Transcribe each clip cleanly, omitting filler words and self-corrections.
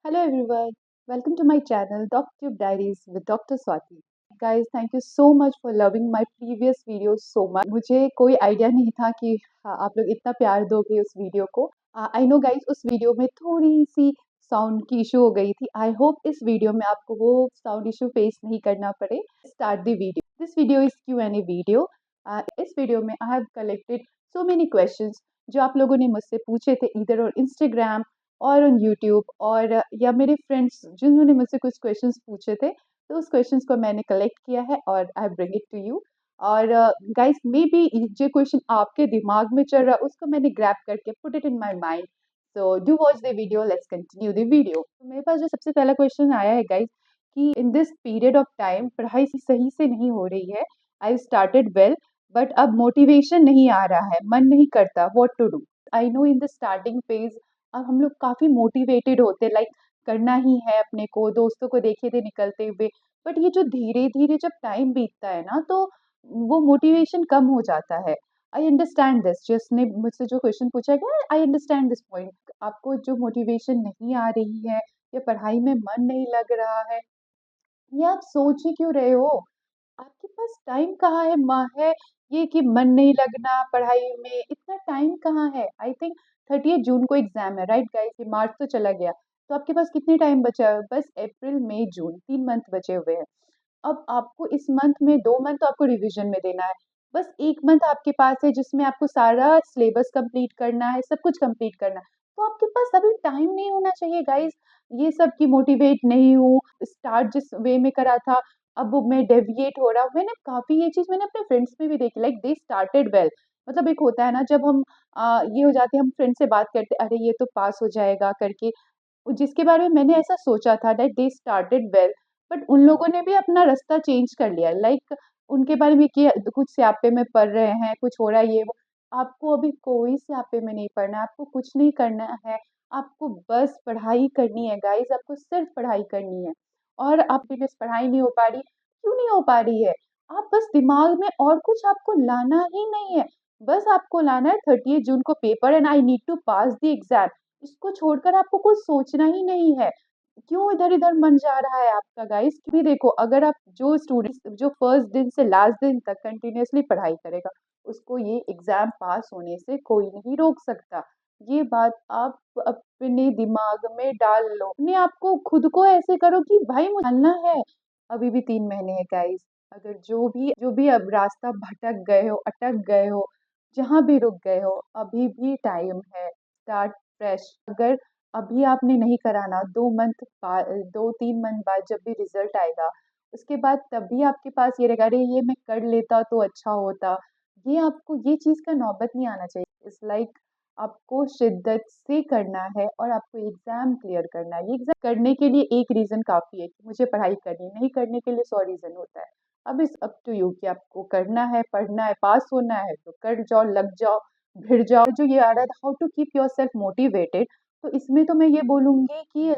Hello everyone, welcome to my channel DocTube Diaries with Dr. Swati. Guys, thank you so much for loving my previous videos so much. मुझे कोई idea नहीं था कि आप लोग इतना प्यार दोगे उस वीडियो को। आई नो गाइस, उस वीडियो में थोड़ी सी साउंड की इशू हो गई थी। आई होप इस वीडियो में आपको वो साउंड इशू फेस नहीं करना पड़े। Start the video. This video is Q&A video. इस वीडियो में I have collected so many questions जो आप लोगों ने मुझसे पूछे थे इधर और इंस्टाग्राम और ऑन यूट्यूब, और या मेरे फ्रेंड्स जिन्होंने मुझसे कुछ क्वेश्चंस पूछे थे, तो उस क्वेश्चंस को मैंने कलेक्ट किया है और I bring it to you. और गाइस, मे बी जो क्वेश्चन आपके दिमाग में चल रहा है उसको मैंने ग्रैब करके put it in my mind. So do watch the video, let's continue the video. तो मेरे पास जो सबसे पहला क्वेश्चन आया है गाइस कि in this period of time पढ़ाई सही से नहीं हो रही है। आई स्टार्टेड वेल बट अब मोटिवेशन नहीं आ रहा है, मन नहीं करता, what to do. I know in the starting phase अब हम लोग काफ़ी मोटिवेटेड होते, लाइक करना ही है अपने को, दोस्तों को देखे थे निकलते हुए। बट ये जो धीरे धीरे जब टाइम बीतता है ना, तो वो मोटिवेशन कम हो जाता है। आई अंडरस्टैंड दिस, जिसने मुझसे जो क्वेश्चन पूछा गया, आई अंडरस्टैंड दिस पॉइंट। आपको जो मोटिवेशन नहीं आ रही है या पढ़ाई में मन नहीं लग रहा है, ये आप सोच ही क्यों रहे हो? आपके पास टाइम कहाँ है है ये कि मन नहीं लगना पढ़ाई में, इतना टाइम कहाँ है? आई थिंक 30 जून को एग्जाम है, राइट गाइस? ये मार्च तो चला गया, तो आपके पास कितने टाइम बचा है? बस अप्रैल मई जून, 3 मंथ बचे हुए हैं। अब आपको इस मंथ में 2 मंथ तो आपको रिवीजन में देना है। बस 1 मंथ आपके पास है जिसमें आपको सारा सिलेबस कंप्लीट करना है, सब कुछ कंप्लीट करना है। तो आपके पास अभी टाइम नहीं होना चाहिए गाइस ये सब कि मोटिवेट नहीं हूँ, स्टार्ट जिस वे में करा था अब वो मैं डेविएट हो रहा हूँ। मैंने काफ़ी ये चीज़ मैंने अपने फ्रेंड्स में भी देखी, लाइक दे स्टार्टेड वेल। मतलब एक होता है ना, जब हम ये हो जाते हैं, हम फ्रेंड से बात करते, अरे ये तो पास हो जाएगा करके, जिसके बारे में मैंने ऐसा सोचा था that they started well, but उन लोगों ने भी अपना रास्ता चेंज कर लिया। लाइक उनके बारे में कि कुछ स्यापे में पढ़ रहे हैं, कुछ हो रहा है ये वो। आपको अभी कोई स्यापे में नहीं पढ़ना है, आपको कुछ नहीं करना है। आपको बस पढ़ाई करनी है गाइस, आपको सिर्फ पढ़ाई करनी है। और आपकी बस पढ़ाई नहीं हो पा रही, क्यों नहीं हो पा रही है? आप बस दिमाग में और कुछ आपको लाना ही नहीं है। बस आपको लाना है 30 जून को paper and I need to pass the exam. इसको छोड़कर आपको कुछ सोचना ही नहीं है। क्यों इधर-इधर मन जा रहा है आपका गाइस? क्योंकि देखो, अगर आप जो स्टूडेंट्स जो फर्स्ट दिन से लास्ट दिन तक कंटिन्यूअसली पढ़ाई करेगा, उसको ये एग्ज़ाम पास होने से कोई नहीं रोक सकता। ये बात आप अपने दिमाग में डाल लो। अपने आप को खुद को ऐसे करो कि भाई मुझे निकालना है। अभी भी 3 महीने हैं गाइस। अगर जो भी अब रास्ता भटक गए हो, अटक गए हो, जहाँ भी रुक गए हो, अभी भी टाइम है। Start fresh. अगर अभी आपने नहीं करा ना, 2-3 मंथ बाद जब भी रिजल्ट आएगा, उसके बाद तभी आपके पास ये रहेगा, अरे ये मैं कर लेता तो अच्छा होता। ये आपको ये चीज़ का नौबत नहीं आना चाहिए। इट्स लाइक आपको शिद्दत से करना है और आपको एग्ज़ाम क्लियर करना है। ये एग्ज़ाम करने के लिए एक रीज़न काफ़ी है कि मुझे पढ़ाई करनी है, नहीं करने के लिए 100 रीज़न होता है। अब इट्स अप टू यू कि आपको करना है, पढ़ना है, पास होना है तो कर जाओ, लग जाओ, भिड़ जाओ। जो ये आ रहा था how to keep yourself motivated, तो इसमें तो मैं ये बोलूँगी कि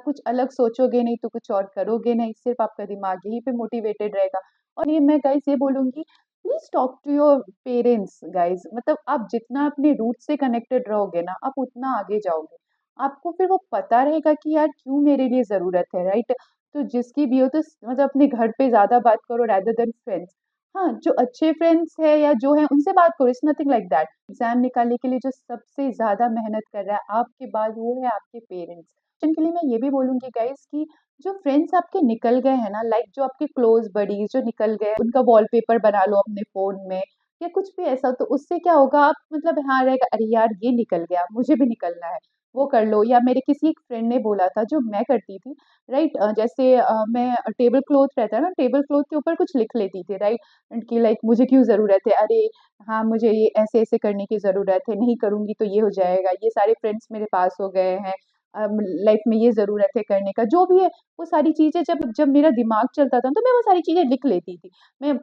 कुछ अलग सोचोगे नहीं तो कुछ और करोगे नहीं, सिर्फ़ आपका दिमाग यहीं पे मोटिवेटेड रहेगा। और ये मैं गाइज़ ये बोलूँगी, please talk to your parents guys. मतलब आप जितना अपने रूट से कनेक्टेड रहोगे ना, आप उतना आगे जाओगे। आपको फिर वो पता रहेगा कि यार क्यों मेरे लिए ज़रूरत है, राइट? तो जिसकी भी हो तो मतलब अपने घर पे ज़्यादा बात करो रेदर देन फ्रेंड्स। हाँ, जो अच्छे फ्रेंड्स हैं या जो हैं उनसे बात करो, it's nothing like that. Exam निकालने के लिए जो सबसे ज़्यादा मेहनत कर रहा है आपके बाद, वो है आपके पेरेंट्स। जिनके लिए मैं ये भी बोलूँगी गाइज़ कि जो फ्रेंड्स आपके निकल गए हैं ना, लाइक जो आपके क्लोज़ बडीज़ जो निकल गए, उनका वॉलपेपर बना लो अपने फ़ोन में या कुछ भी ऐसा, तो उससे क्या होगा, आप मतलब हाँ रहेगा, अरे यार ये निकल गया, मुझे भी निकलना है, वो कर लो। या मेरे किसी एक फ्रेंड ने बोला था जो मैं करती थी, राइट? जैसे मैं टेबल क्लॉथ रहता है ना, टेबल क्लॉथ के ऊपर कुछ लिख लेती थी, राइट? कि लाइक मुझे क्यों ज़रूरत है? अरे हाँ, मुझे ये ऐसे-ऐसे करने की ज़रूरत है, नहीं करूँगी तो ये हो जाएगा, ये सारे फ्रेंड्स मेरे पास हो गए हैं, लाइफ में ये ज़रूरत है करने का, जो भी है, वो सारी चीज़ें जब जब मेरा दिमाग चलता था, तो मैं वो सारी चीज़ें लिख लेती थी।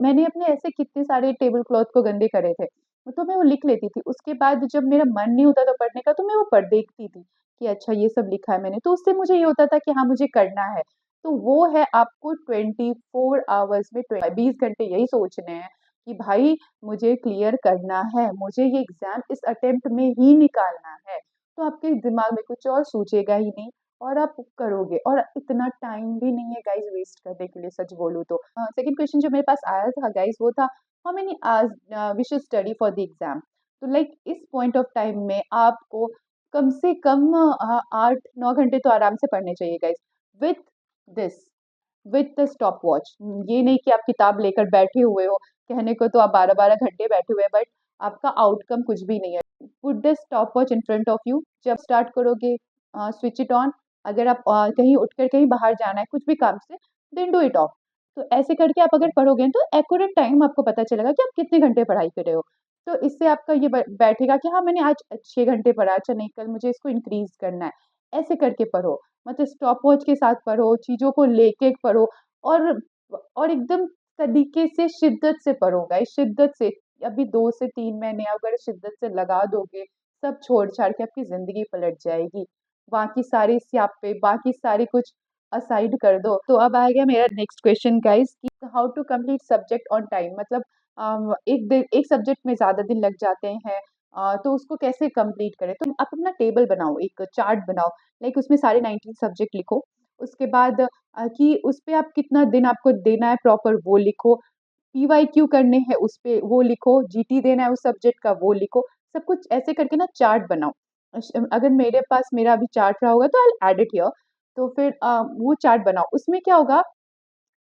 मैंने अपने ऐसे कितने सारे टेबल क्लॉथ को गंदे करे थे, तो मैं वो लिख लेती थी। उसके बाद जब मेरा मन नहीं होता था पढ़ने का, तो मैं वो पढ़ देखती थी कि अच्छा ये सब लिखा है मैंने, तो उससे मुझे ये होता था कि हाँ, मुझे करना है। तो वो है आपको 24 आवर्स में 20 घंटे यही सोचने हैं कि भाई मुझे क्लियर करना है, मुझे ये एग्ज़ाम इस अटेम्प्ट में ही निकालना है। तो आपके दिमाग में कुछ और सूझेगा ही नहीं और आप करोगे, और इतना टाइम भी नहीं है गाइस वेस्ट करने के लिए, सच बोलूँ तो। सेकंड क्वेश्चन जो मेरे पास आया था गाइस वो था, how many hours we should study for the exam. तो लाइक इस पॉइंट ऑफ टाइम में आपको कम से कम 8-9 घंटे तो आराम से पढ़ने चाहिए guys, with this, with the stop watch. ये नहीं कि आप किताब लेकर बैठे हुए हो, कहने को तो आप 12-12 घंटे बैठे हुए हैं, बट आपका आउटकम कुछ भी नहीं है। Put the stop watch in front of you, जब स्टार्ट करोगे स्विच इट ऑन। अगर आप कहीं उठकर कहीं बाहर जाना है कुछ भी काम से, देन डू इट ऑफ। तो ऐसे करके आप अगर पढ़ोगे तो एक्यूरेट टाइम आपको पता चलेगा कि आप कितने घंटे पढ़ाई कर रहे हो। तो इससे आपका ये बैठेगा कि हाँ मैंने आज 6 घंटे पढ़ा, अच्छा नहीं कल मुझे इसको इंक्रीज करना है। ऐसे करके पढ़ो, मतलब स्टॉप वॉच के साथ पढ़ो, चीज़ों को लेके पढ़ो, और एकदम तरीके से शिद्दत से पढ़ो गाइस, शिद्दत से। अभी 2 से 3 महीने अगर शिद्दत से लगा दोगे, सब छोड़-छाड़ के आपकी ज़िंदगी पलट जाएगी। बाकी सारे स्यापे, बाकी सारी कुछ असाइड कर दो। तो अब आ गया मेरा नेक्स्ट क्वेश्चन गाइस कि how to complete subject on time, मतलब एक सब्जेक्ट में ज़्यादा दिन लग जाते हैं, तो उसको कैसे कंप्लीट करें? तो आप अपना टेबल बनाओ, एक चार्ट बनाओ, लाइक उसमें सारे 19 सब्जेक्ट लिखो। उसके बाद कि उस पे आप कितना दिन आपको देना है प्रॉपर वो लिखो, पीवाईक्यू करने हैं उस पे वो लिखो, जीटी देना है उस सब्जेक्ट का वो लिखो। सब कुछ ऐसे करके ना चार्ट बनाओ। अगर मेरे पास मेरा अभी चार्ट रहा होगा तो I will add it here. तो फिर वो चार्ट बनाओ। उसमें क्या होगा,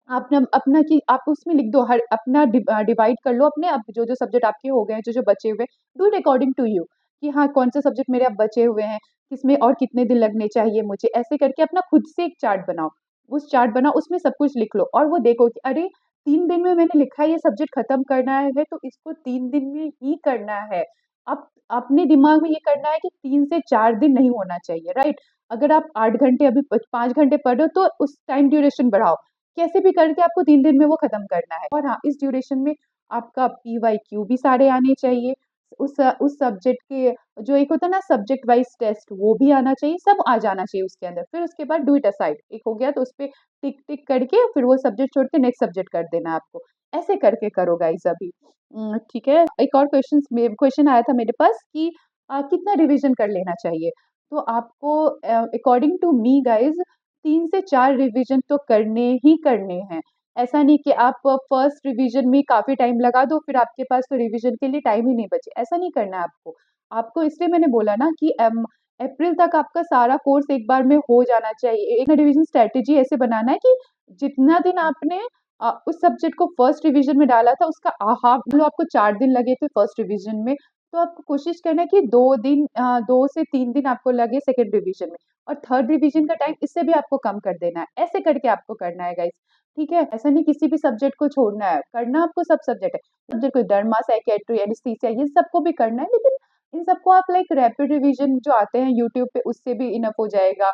आपने अपना कि आप उसमें लिख दो, हर अपना डिवाइड कर लो अपने, अब जो-जो सब्जेक्ट आपके हो गए हैं, जो-जो बचे हुए हैं, do it according to you कि हाँ, कौन-से सब्जेक्ट मेरे अब बचे हुए हैं, किसमें और कितने दिन लगने चाहिए मुझे। ऐसे करके अपना खुद से एक चार्ट बनाओ। उस चार्ट बनाओ, उसमें सब कुछ लिख लो और वो देखो कि अरे! 3 दिन में मैंने लिखा है ये सब्जेक्ट खत्म करना है तो इसको 3 दिन में ही करना है। आप अपने दिमाग में ये करना है कि 3 से 4 दिन नहीं होना चाहिए, राइट? अगर आप 8 घंटे अभी 5 घंटे पढ़ रहे हो तो उस टाइम ड्यूरेशन बढ़ाओ। कैसे भी करके आपको 3 दिन में वो खत्म करना है। और हाँ, इस ड्यूरेशन में आपका पीवाईक्यू भी सारे आने चाहिए। उस सब्जेक्ट के जो एक होता है ना सब्जेक्ट वाइज़ टेस्ट, वो भी आना चाहिए, सब आ जाना चाहिए उसके अंदर। फिर उसके बाद डू इट असाइड, एक हो गया तो उसपे टिक टिक करके फिर वो सब्जेक्ट छोड़ के नेक्स्ट सब्जेक्ट कर देना है आपको। ऐसे करके करो गाइज़ अभी। ठीक है। एक और क्वेश्चन आया था मेरे पास कि कितना रिवीजन कर लेना चाहिए? तो आपको अकॉर्डिंग टू मी गाइज़ 3 से 4 रिवीजन तो करने ही करने हैं। ऐसा नहीं कि आप फर्स्ट रिवीजन में काफ़ी टाइम लगा दो, फिर आपके पास तो रिवीजन के लिए टाइम ही नहीं बचे, ऐसा नहीं करना है आपको। आपको इसलिए मैंने बोला ना कि अप्रैल तक आपका सारा कोर्स एक बार में हो जाना चाहिए। एक रिवीजन स्ट्रैटेजी ऐसे बनाना है कि जितना दिन आपने उस सब्जेक्ट को फर्स्ट रिवीजन में डाला था उसका हाफ, मान लो आपको 4 दिन लगे थे फर्स्ट रिवीजन में, तो आपको कोशिश करना है कि 2 से 3 दिन आपको लगे सेकंड रिवीजन में। और थर्ड रिवीजन का टाइम इससे भी आपको कम कर देना है। ऐसे करके आपको करना है गाइस, ठीक है? ऐसा नहीं किसी भी सब्जेक्ट को छोड़ना है, करना आपको सब सब्जेक्ट है। सब्जेक्ट कोई डर्मा, साइकियाट्री, एनेस्थीसिया ये सबको भी करना है, लेकिन इन सबको आप लाइक रैपिड रिवीजन जो आते हैं यूट्यूब पे उससे भी इनफ हो जाएगा।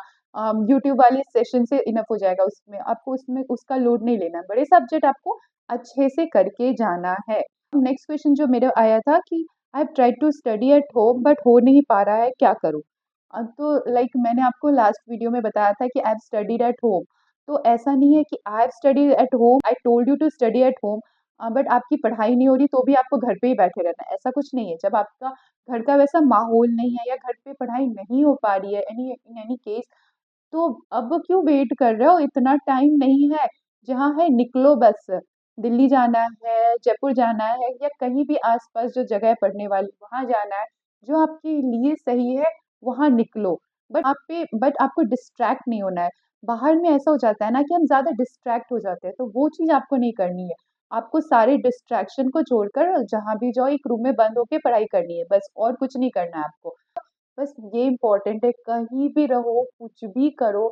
यूट्यूब वाले सेशन से इनफ हो जाएगा, उसमें आपको उसमें उसका लोड नहीं लेना है। बड़े सब्जेक्ट आपको अच्छे से करके जाना है। नेक्स्ट क्वेश्चन जो मेरा आया था कि I have tried to study at home but हो नहीं पा रहा है, क्या करूँ? तो लाइक मैंने आपको लास्ट वीडियो में बताया था कि I have studied at home. तो ऐसा नहीं है कि I have studied at home, I told you to study at home, but आपकी पढ़ाई नहीं हो रही तो भी आपको घर पे ही बैठे रहना है, ऐसा कुछ नहीं है। जब आपका घर का वैसा माहौल नहीं है या घर पे पढ़ाई नहीं हो पा रही है इन एनी केस, तो अब क्यों वेट कर रहे हो? इतना टाइम नहीं है, जहाँ है निकलो बस। दिल्ली जाना है, जयपुर जाना है या कहीं भी आस-पास जो जगह है पढ़ने वाली वहाँ जाना है, जो आपके लिए सही है वहाँ निकलो। बट आपको डिस्ट्रैक्ट नहीं होना है। बाहर में ऐसा हो जाता है ना कि हम ज़्यादा डिस्ट्रैक्ट हो जाते हैं, तो वो चीज़ आपको नहीं करनी है। आपको सारे डिस्ट्रैक्शन को छोड़कर जहाँ भी जाओ एक रूम में बंद होके पढ़ाई करनी है बस, और कुछ नहीं करना है आपको। बस ये इम्पोर्टेंट है, कहीं भी रहो, कुछ भी करो,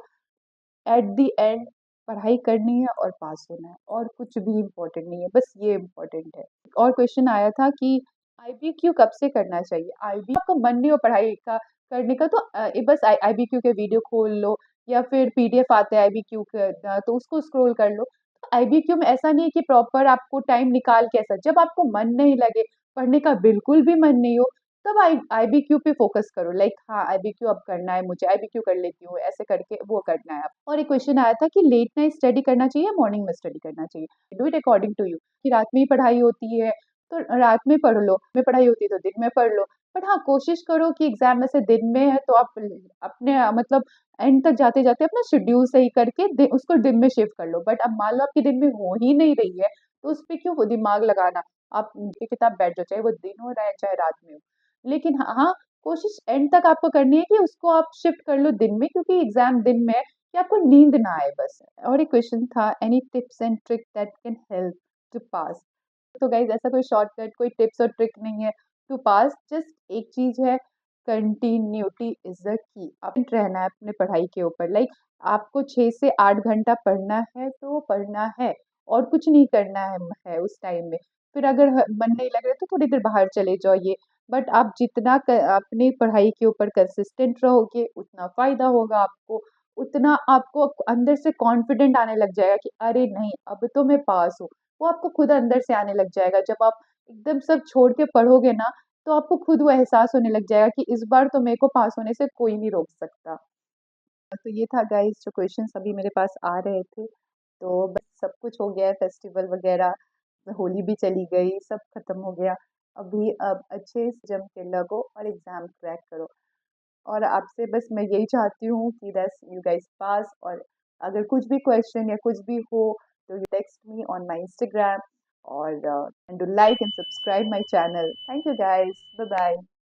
एट द एंड पढ़ाई करनी है और पास होना है, और कुछ भी इम्पोर्टेंट नहीं है, बस ये इम्पोर्टेंट है। और क्वेश्चन आया था कि आईबीक्यू कब से करना चाहिए? आईबी आपको मन नहीं हो पढ़ाई का करने का तो बस आईबीक्यू के वीडियो खोल लो, या फिर पीडीएफ आते हैं आईबीक्यू के, तो उसको स्क्रॉल कर लो। आईबीक्यू में ऐसा नहीं है कि प्रॉपर आपको टाइम निकाल के, ऐसा जब आपको मन नहीं लगे, पढ़ने का बिल्कुल भी मन नहीं हो, तब आईबीक्यू पे फोकस करो, लाइक हाँ आईबीक्यू अब करना है मुझे, आईबीक्यू कर लेती हूँ, ऐसे करके वो करना है आप। और एक क्वेश्चन आया था कि लेट नाइट स्टडी करना चाहिए या मॉर्निंग में स्टडी करना चाहिए? Do it according to you, कि रात में ही पढ़ाई होती है तो रात में पढ़ लो, में पढ़ाई होती है तो दिन में पढ़ लो। बट हाँ, कोशिश करो कि एग्ज़ाम में से दिन में है तो आप अपने मतलब एंड तक जाते-जाते अपना शेड्यूल सही करके उसको दिन में शिफ्ट कर लो। बट अब मान लो आपके दिन में हो ही नहीं रही है, तो उस पे क्यों वो दिमाग लगाना? आप ये किताब बैठ जाओ, चाहे वो दिन हो रहा है, चाहे रात में हो। लेकिन हाँ, कोशिश एंड तक आपको करनी है कि उसको आप शिफ्ट कर लो दिन में, क्योंकि एग्ज़ाम दिन में है कि आपको नींद ना आए बस। और एक क्वेश्चन था, any tips and trick that can help to pass? तो गाइज़ ऐसा कोई शॉर्टकट, कोई टिप्स और ट्रिक नहीं है टू पास, जस्ट एक चीज़ है, कंटिन्यूटी इज़ द की। आप रहना है अपने पढ़ाई के ऊपर, लाइक आपको 6 से 8 घंटा पढ़ना है तो पढ़ना है और कुछ नहीं करना है उस टाइम में। फिर अगर मन नहीं लग रहा है तो थोड़ी देर बाहर चले जाइए, बट आप जितना अपनी पढ़ाई के ऊपर कंसिस्टेंट रहोगे उतना फ़ायदा होगा आपको, उतना आपको अंदर से कॉन्फिडेंट आने लग जाएगा कि अरे नहीं, अब तो मैं पास हूँ। वो आपको खुद अंदर से आने लग जाएगा। जब आप एकदम सब छोड़ के पढ़ोगे ना, तो आपको खुद वो एहसास होने लग जाएगा कि इस बार तो मेरे को पास होने से कोई नहीं रोक सकता। तो ये था गाइस जो क्वेश्चंस अभी मेरे पास आ रहे थे। तो बस सब कुछ हो गया है, फेस्टिवल वगैरह, होली भी चली गई, सब खत्म हो गया। अभी अब अच्छे से जम के लगो और एग्ज़ाम क्रैक करो। और आपसे बस मैं यही चाहती हूँ कि बस यू गाइस पास, और अगर कुछ भी क्वेश्चन या कुछ भी हो तो you text me on my Instagram, और and do like and subscribe my channel. Thank you guys, bye bye.